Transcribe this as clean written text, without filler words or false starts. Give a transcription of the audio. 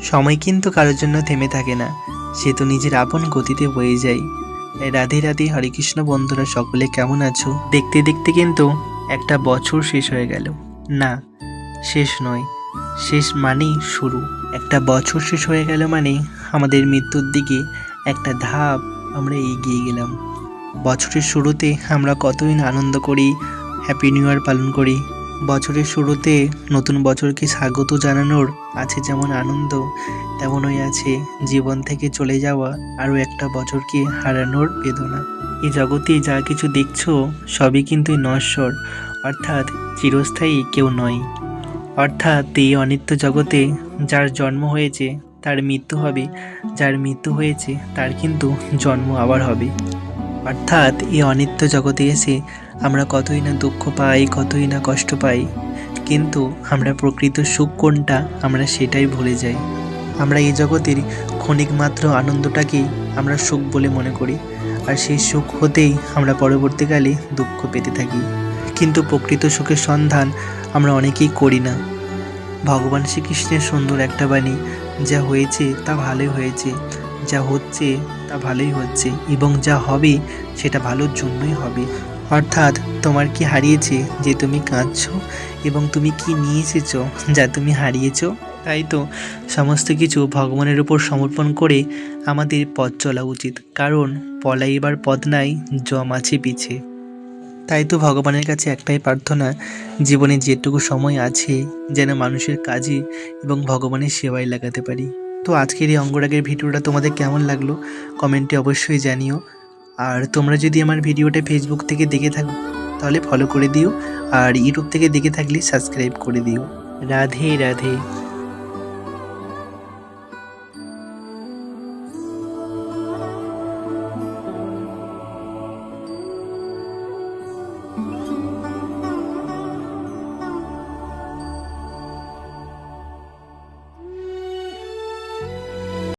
সময় কিন্তু কারোর জন্য থেমে থাকে না, সে তো নিজের আপন গতিতে বয়ে যায়। রাধে রাধে, হরে কৃষ্ণ। বন্ধুরা সকলে কেমন আছো? দেখতে দেখতে কিন্তু একটা বছর শেষ হয়ে গেল। না, শেষ নয়, শেষ মানেই শুরু। একটা বছর শেষ হয়ে গেল মানে আমাদের মৃত্যুর দিকে একটা ধাপ আমরা এগিয়ে গেলাম। বছরের শুরুতে আমরা কতই না আনন্দ করি, হ্যাপি নিউ ইয়ার পালন করি। বছরের শুরুতে নতুন বছরকে স্বাগত জানানোর আছে যেমন আনন্দ, তেমনই আছে জীবন থেকে চলে যাওয়া আরও একটা বছরকে হারানোর বেদনা। এই জগতে যা কিছু দেখছো সবই কিন্তু নশ্বর, অর্থাৎ চিরস্থায়ী কেউ নয়। অর্থাৎ এই অনিত্য জগতে যার জন্ম হয়েছে তার মৃত্যু হবে, যার মৃত্যু হয়েছে তার কিন্তু জন্ম আবার হবে। অর্থাৎ এই অনিত্য জগতে এসে আমরা কতই না দুঃখ পাই, কতই না কষ্ট পাই, কিন্তু আমরা প্রকৃত সুখ কোনটা আমরা সেটাই ভুলে যাই। আমরা এই জগতের ক্ষণিক মাত্র আনন্দটাকেই আমরা সুখ বলে মনে করি, আর সেই সুখ হতেই আমরা পরবর্তীকালে দুঃখ পেতে থাকি। কিন্তু প্রকৃত সুখের সন্ধান আমরা অনেকেই করি না। ভগবান শ্রীকৃষ্ণের সুন্দর একটা বাণী, যা হয়েছে তা ভালোই হয়েছে, যা হচ্ছে তা ভালোই হচ্ছে, এবং যা হবে সেটা ভালোর জন্যই হবে। অর্থাৎ তোমার কি হারিয়েছে যে তুমি কাঁদছো, এবং তুমি কি নিয়ে এসেছো যা তুমি হারিয়েছো? তাই তো সমস্ত কিছু ভগবানের উপর সমর্পণ করে আমাদের পথ চলা উচিত, কারণ পলাইবার পথ নাই, জম আছে পিছে। তাই তো ভগবানের কাছে একটাই প্রার্থনা, জীবনে যেটুকু সময় আছে যেন মানুষের কাজে এবং ভগবানের সেবায় লাগাতে পারি। তো আজকের এই অঙ্গরাগের ভিডিওটা তোমাদের কেমন লাগলো কমেন্টে অবশ্যই জানিও। আর তোমরা যদি আমার ভিডিওটা ফেসবুক থেকে দেখে থাকো তাহলে ফলো করে দিও, আর ইউটিউব থেকে দেখে থাকলে সাবস্ক্রাইব করে দিও। রাধে রাধে।